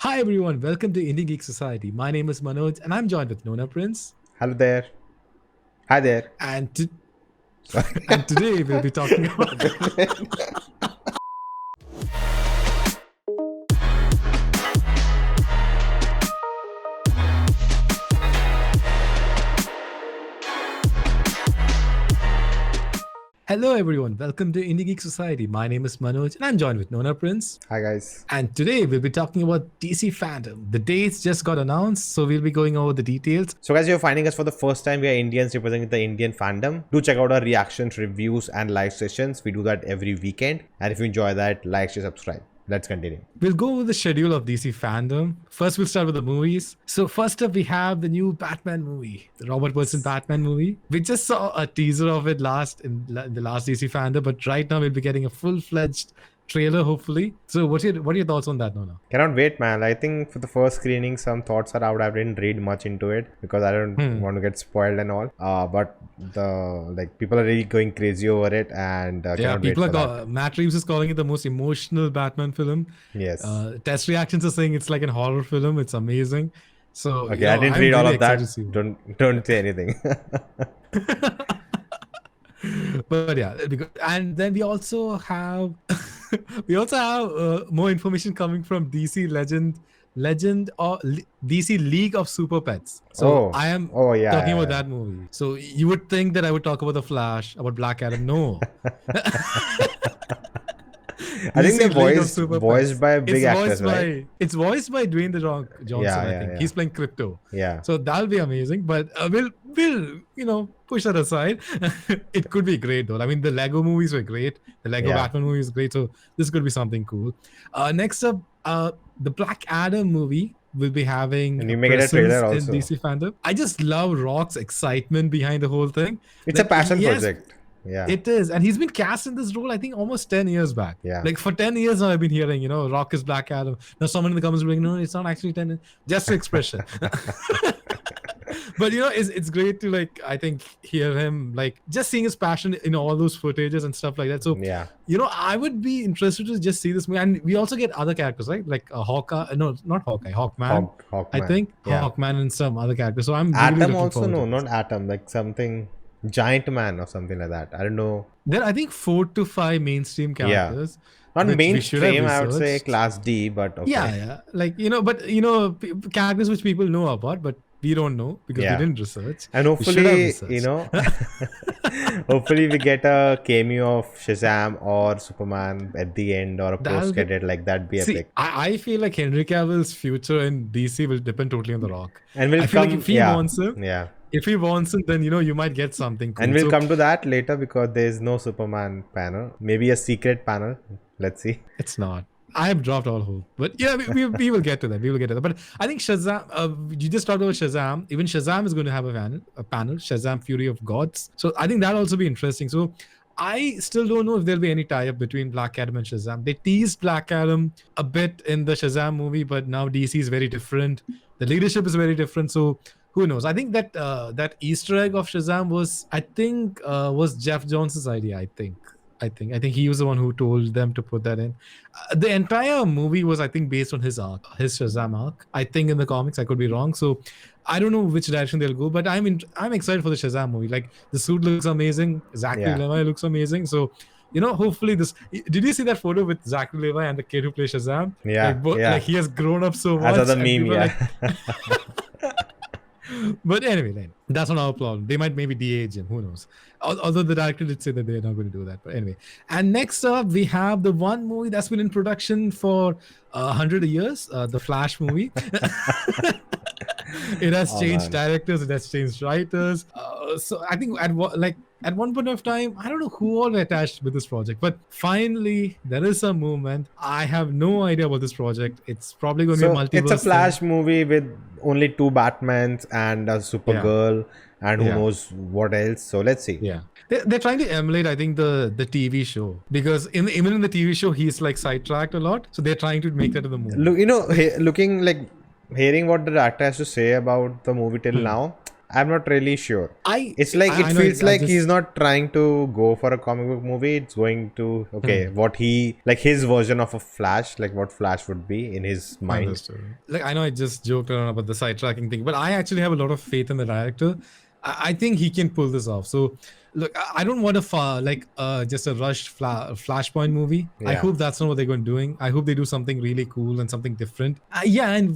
Hi everyone, welcome to Indie Geek Society. My name is Manoj and I'm joined with Nona Prince. Hello there. Hi there. And to- Sorry. and today we'll be talking about Hello everyone, welcome to Indie Geek Society. My name is Manoj and I'm joined with Nona Prince. Hi guys. And today we'll be talking about DC Fandom. The dates just got announced, so we'll be going over the details. So guys, you're finding us for the first time. We are Indians representing the Indian fandom. Do check out our reactions, reviews and live sessions. We do that every weekend. And if you enjoy that, like, share, subscribe. Let's continue. We'll go over the schedule of DC Fandom. First, we'll start with the movies. So first up, we have the new Batman movie, the Robert Pattinson Batman movie. We just saw a teaser of it in the last DC Fandom, but right now we'll be getting a full-fledged trailer, hopefully. So what are your thoughts on that, Nona? Cannot wait, man. I think for the first screening, some thoughts are out. I didn't read much into it because I don't want to get spoiled and all. But people are really going crazy over it, and Yeah, Matt Reeves is calling it the most emotional Batman film. Yes. Test reactions are saying it's like a horror film. It's amazing. So Okay, I didn't read all of that. Don't say anything. But yeah, and then we also have more information coming from DC Legend or DC League of Super Pets. So I am talking about that movie. So you would think that I would talk about The Flash, about Black Adam. No. I think they're voiced by big actors, right? It's voiced by Dwayne The Rock Johnson. I think he's playing Crypto. Yeah. So that'll be amazing. But we'll push that aside. It could be great though. I mean, the Lego movies were great. The Lego Batman movie is great. So this could be something cool. Next up, the Black Adam movie will be having and you make it a trailer also in DC fandom. I just love Rock's excitement behind the whole thing. It's a passion project. Yeah, it is, and he's been cast in this role I think almost 10 years back. Yeah, like for 10 years now I've been hearing Rock is Black Adam. Now someone in the comments will be like, no, it's not actually 10, just expression. But it's great to I think hear him just seeing his passion in all those footages and stuff like that. So yeah, I would be interested to just see this movie. And we also get other characters, right? Like Hawkeye, no, not Hawkeye, Hawkman. Hawkman. I think Hawkman and some other characters. So I'm Atom really also, no, not Atom, like something Giant Man or something like that. I don't know. There are I think 4 to 5 mainstream characters. Not mainstream, I would say class D, but okay. Yeah. Characters which people know about, but we don't know because we didn't research. And hopefully, hopefully we get a cameo of Shazam or Superman at the end or a post-credit like that. Be epic. I feel like Henry Cavill's future in DC will depend totally on The Rock. And we'll come, if he wants him, yeah. If he wants it, then you might get something cool. And we'll come to that later because there is no Superman panel. Maybe a secret panel. Let's see. It's not. I have dropped all hope. But yeah, we will get to that. We will get to that. But I think Shazam, you just talked about Shazam. Even Shazam is going to have a panel, Shazam Fury of Gods. So I think that'll also be interesting. So I still don't know if there'll be any tie-up between Black Adam and Shazam. They teased Black Adam a bit in the Shazam movie, but now DC is very different. The leadership is very different. So who knows? I think that that Easter egg of Shazam was Jeff Johns's idea. I think he was the one who told them to put that in. The entire movie was, I think, based on his Shazam arc. I think in the comics, I could be wrong. So I don't know which direction they'll go. But I'm excited for the Shazam movie. Like the suit looks amazing. Zachary Levi looks amazing. So hopefully this. Did you see that photo with Zachary Levi and the kid who plays Shazam? Yeah, like he has grown up so much. As a meme, But anyway, that's not our problem. They might maybe de-age him. Who knows? Although the director did say that they're not going to do that. But anyway. And next up, we have the one movie that's been in production for 100 years, the Flash movie. It has changed directors. It has changed writers. So I think at one point of time, I don't know who all attached with this project, but finally there is some movement. I have no idea about this project. It's probably going to be a multiverse. It's a Flash movie with only 2 Batmans and a Supergirl and who knows what else. So let's see. Yeah. They're trying to emulate, I think, the TV show, because even in the TV show, he's sidetracked a lot. So they're trying to make that to the movie. Look, hearing what the director has to say about the movie till now, I'm not really sure. It's like I it know feels I like just, he's not trying to go for a comic book movie. It's going to what he like his version of a Flash, like what Flash would be in his mind. understood. Like I know I just joked around about the sidetracking thing, but I actually have a lot of faith in the director. I think he can pull this off. So look, I don't want just a rushed Flashpoint movie. I Yeah. hope that's not what they're going to doing. I hope they do something really cool and something different. Yeah, and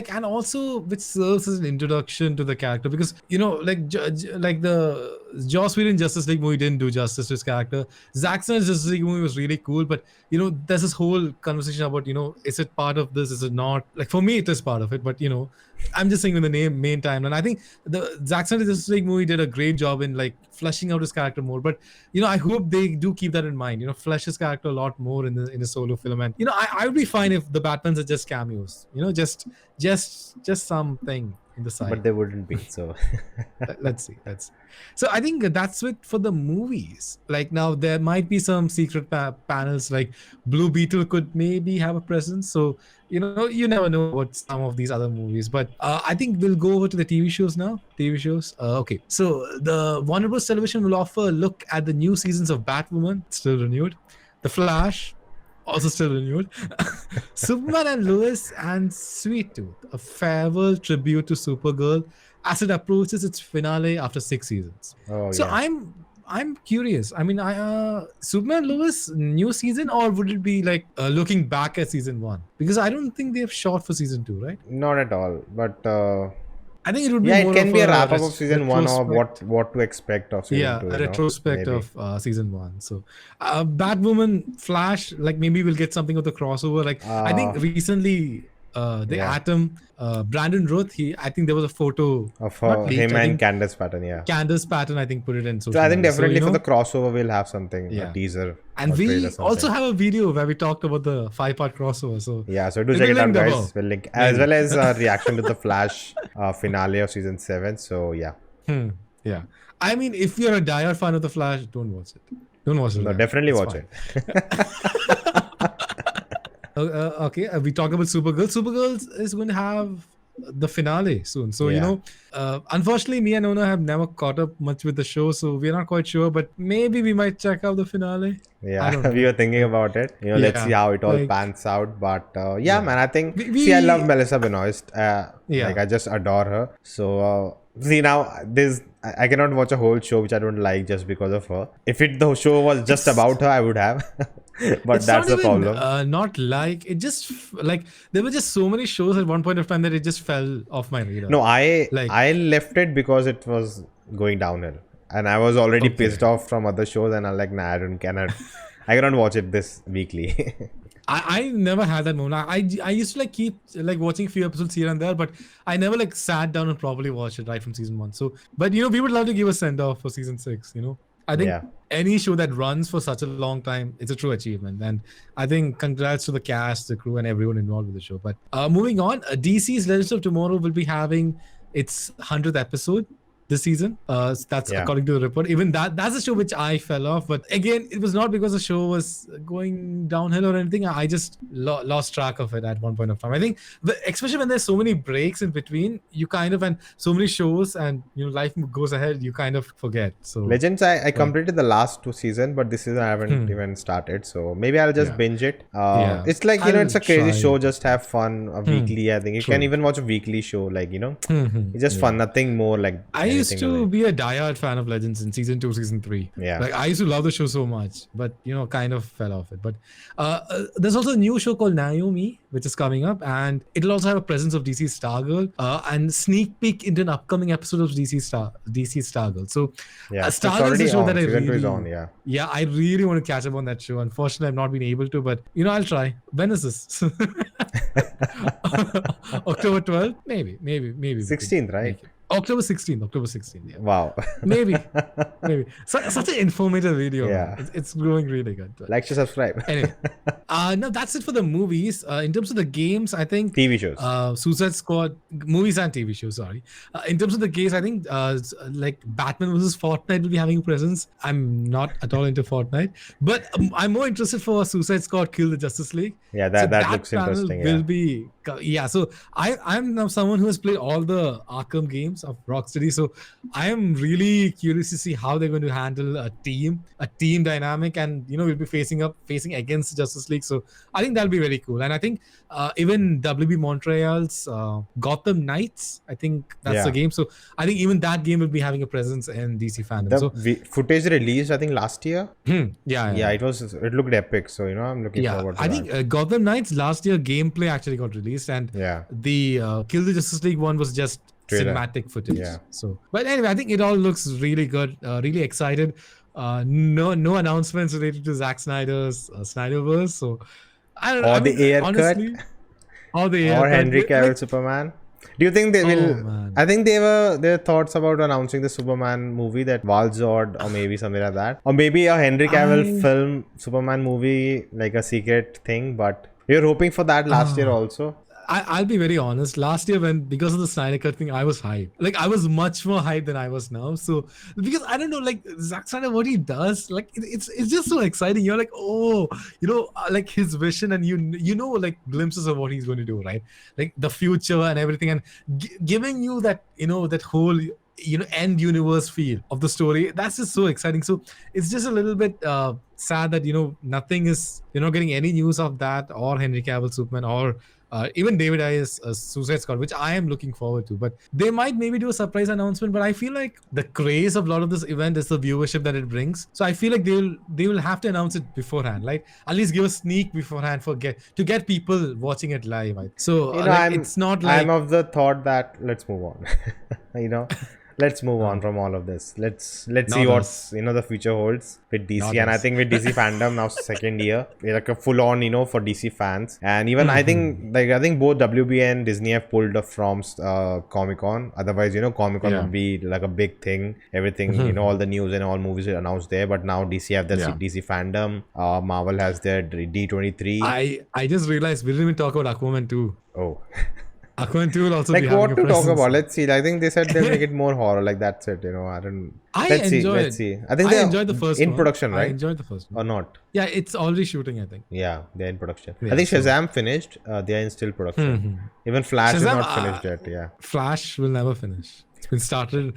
and also which serves as an introduction to the character, because like the Joss Whedon Justice League movie didn't do justice to his character. Zack Snyder's Justice League movie was really cool, but there's this whole conversation about is it part of this, is it not? Like for me it is part of it, but I'm just saying in the main timeline. I think the Zack Snyder's Justice League movie did a great job in like fleshing out his character more, but I hope they do keep that in mind, flesh his character a lot more in the solo film. And I would be fine if the Batmans are just cameos, just something in the side. But they wouldn't be, so let's see. So I think that's it for the movies. Like now there might be some secret panels, like Blue Beetle could maybe have a presence, so you never know what some of these other movies. But I think we'll go over to the TV shows now. Okay, so the Warner Bros. Television will offer a look at the new seasons of Batwoman, still renewed, The Flash, also still renewed, Superman and Lois, and Sweet Tooth, a farewell tribute to Supergirl as it approaches its finale after 6 seasons. So I'm curious. I mean, Superman Lois new season, or would it be like looking back at season 1? Because I don't think they have shot for season 2, right? not at all. But I think it would be it more can of be a wrap up of season 1 or retrospect. what to expect of season 2. A retrospect Maybe. of season 1. So Batwoman, Flash, like maybe we'll get something of the crossover. Like I think recently Atom, Brandon Roth, I think there was a photo of not leaked, him I and think Candace Patton, Candace Patton, I think, put it in social So I think media. definitely So, for the crossover we'll have something, a teaser. and or we trailer, also something. have a video where we talked about the 5-part crossover. So So do we'll check it out, link guys. above. We'll link as well as a reaction to the Flash finale of season 7. So yeah. Yeah. I mean, if you're a diehard fan of the Flash, don't watch it. Don't watch it. No, definitely watch it. Okay, we talked about Supergirl. Supergirl is going to have the finale soon. So, unfortunately, me and Ona have never caught up much with the show, so we're not quite sure, but maybe we might check out the finale. Yeah, we were thinking about it. Let's see how it all pans out. But man, I think I love Melissa Benoist. Like I just adore her. So see now, I cannot watch a whole show which I don't like just because of her. If the show was just about her, I would have. But it's that's not the even, problem. not like it. Just like there were just so many shows at one point of time that it just fell off my radar. No, I left it because it was going downhill, and I was already pissed off from other shows, and I'm like, nah, I cannot watch it this weekly. I never had that moment. I used to like keep like watching a few episodes here and there, but I never like sat down and properly watched it right from season 1. So, but we would love to give a send off for season 6. I think any show that runs for such a long time, it's a true achievement. And I think congrats to the cast, the crew, and everyone involved with the show. But moving on, DC's Legends of Tomorrow will be having its 100th episode this season. That's according to the report. Even that's a show which I fell off. But again, it was not because the show was going downhill or anything. I just lost track of it at one point of time. I think, especially when there's so many breaks in between, you kind of, and so many shows, and life goes ahead, you kind of forget. So Legends, I completed the last 2 seasons, but this season I haven't even started. So maybe I'll just binge it. It's like it's a crazy show. Just have fun. Weekly, I think you can even watch a weekly show. Like it's just fun. Nothing more like. I used to be a diehard fan of Legends in season 2, season 3. Like I used to love the show so much, but kind of fell off it. But there's also a new show called Naomi, which is coming up, and it'll also have a presence of DC Stargirl and sneak peek into an upcoming episode of DC Stargirl. So Stargirl is a show that I really want to catch up on that show. Unfortunately, I've not been able to, but I'll try. When is this? October 12th? Maybe. 16th, right? October 16th. Yeah. Wow. Maybe. Such an informative video. Yeah. It's growing really good. Like to subscribe. Anyway, no, that's it for the movies. In terms of the games, I think TV shows. Suicide Squad, movies and TV shows. Sorry. In terms of the games, I think like Batman versus Fortnite will be having a presence. I'm not at all into Fortnite, but I'm more interested for Suicide Squad Kill the Justice League. Yeah, that looks interesting. Will be so I'm now someone who has played all the Arkham games. games of Rocksteady. So I am really curious to see how they're going to handle a team dynamic, and we'll be facing against Justice League. So I think that'll be very cool. And I think even WB Montreal's Gotham Knights, I think that's the game. So I think even that game will be having a presence in DC fandom. The footage released, I think, last year. Yeah. It looked epic. So I'm looking forward to that. I think Gotham Knights last year gameplay actually got released, and the Kill the Justice League one was just cinematic footage. So, but anyway, I think it all looks really good. Really excited. No announcements related to Zack Snyder's Snyderverse. So I don't know. Or the Ayer cut. Or Henry Cavill Superman. Do you think they will? Man. I think their thoughts about announcing the Superman movie, that Valzod or maybe something like that, or maybe a Henry Cavill film Superman movie, like a secret thing. But we were hoping for that last year also. I'll be very honest. Last year, because of the Snyder Cut thing, I was hyped. Like, I was much more hyped than I was now. So, because I don't know, like Zack Snyder, what he does, like it's just so exciting. You're like, like his vision, and like glimpses of what he's going to do, right? Like the future and everything, and giving you that, that whole end universe feel of the story. That's just so exciting. So it's just a little bit sad that nothing is getting any news of that, or Henry Cavill Superman, or even David Ayer's Suicide Squad, which I am looking forward to. But they might maybe do a surprise announcement. But I feel like the craze of a lot of this event is the viewership that it brings. So I feel like they will have to announce it beforehand, like at least give a sneak beforehand to get people watching it live. So it's not like, I'm of the thought that let's move on. Let's move on from all of this. Let's see what the future holds with DC. And I think with DC fandom now second year, we're like a full on for DC fans. And even I think both WB and Disney have pulled up from Comic-Con. Otherwise Comic-Con would be like a big thing. Everything all the news and all movies are announced there. But now DC have their DC fandom. Marvel has their D23. I just realized we didn't even talk about Aquaman 2. Oh. Aquaman 2 will also like be what having to talk about. Let's see. I think they said they'll make it more horror. Like that's it. Let's see. I think they enjoyed the first in one. production, right? I enjoyed the first one. Or not? Yeah, it's already shooting, I think. Yeah, they're in production. I think Shazam finished. They are in still production. Even Flash is not finished yet. Yeah. Flash will never finish. It's been started.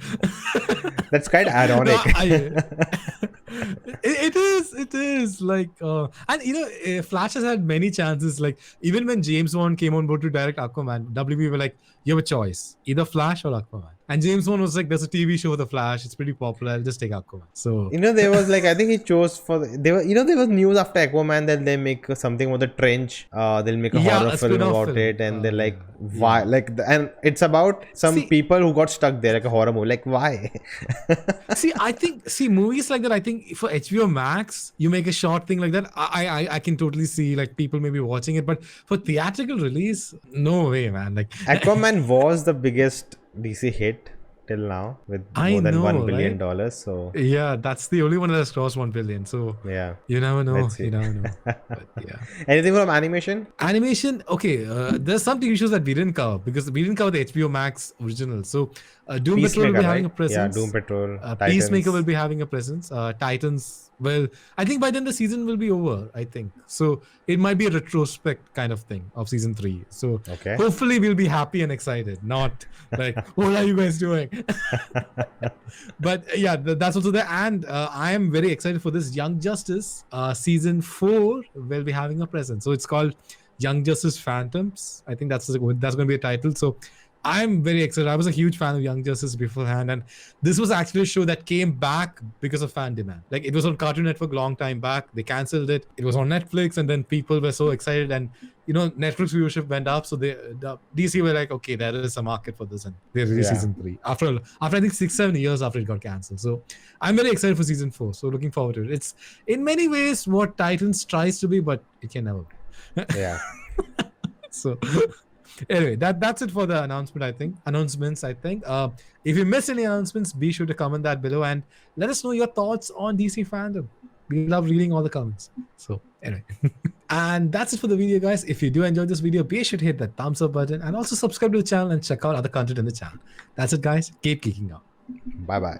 That's quite ironic. It is like and Flash has had many chances. Like even when James Wan came on board to direct Aquaman, WB were like, you have a choice, either Flash or Aquaman. And James Wan was like, there's a TV show for the Flash, it's pretty popular, I'll just take Aquaman. So there was like, I think he chose there was news after Aquaman that they make something with the trench. They'll make a horror film about it, and they're like, why? And it's about some people who got stuck there, like a horror movie. Like, why? I think movies like that, I think for HBO Max, you make a short thing like that, I can totally see like people maybe watching it, but for theatrical release, no way, man. Like Aquaman was the biggest DC hit till now with more than $1 billion. Right? So yeah, that's the only one that has crossed 1 billion. So yeah, you never know. You never know. But, yeah. Anything from animation? Animation, okay. There's some TV shows that we didn't cover because we didn't cover the HBO Max original. So Doom Patrol will be having a presence. Yeah, Doom Patrol. Peacemaker will be having a presence. Titans. Well, I think by then the season will be over, I think. So it might be a retrospect kind of thing of season 3. So hopefully we'll be happy and excited, not like, what are you guys doing? But yeah, that's also there. And I am very excited for this Young Justice. Season 4 will be having a presence. So it's called Young Justice Phantoms. I think that's going to be a title. So I'm very excited. I was a huge fan of Young Justice beforehand, and this was actually a show that came back because of fan demand. Like it was on Cartoon Network long time back. They cancelled it. It was on Netflix, and then people were so excited, and Netflix viewership went up. So the DC were like, okay, there is a market for this, and they released season 3 after I think 6-7 years after it got cancelled. So I'm very excited for season 4. So looking forward to it. It's in many ways what Titans tries to be, but it can never be. Yeah. So. Anyway, that's it for the announcements, I think. If you miss any announcements, be sure to comment that below and let us know your thoughts on DC fandom. We love reading all the comments. So anyway, and that's it for the video, guys. If you do enjoy this video, be sure to hit that thumbs up button and also subscribe to the channel and check out other content in the channel. That's it, guys. Keep geeking out. Bye-bye.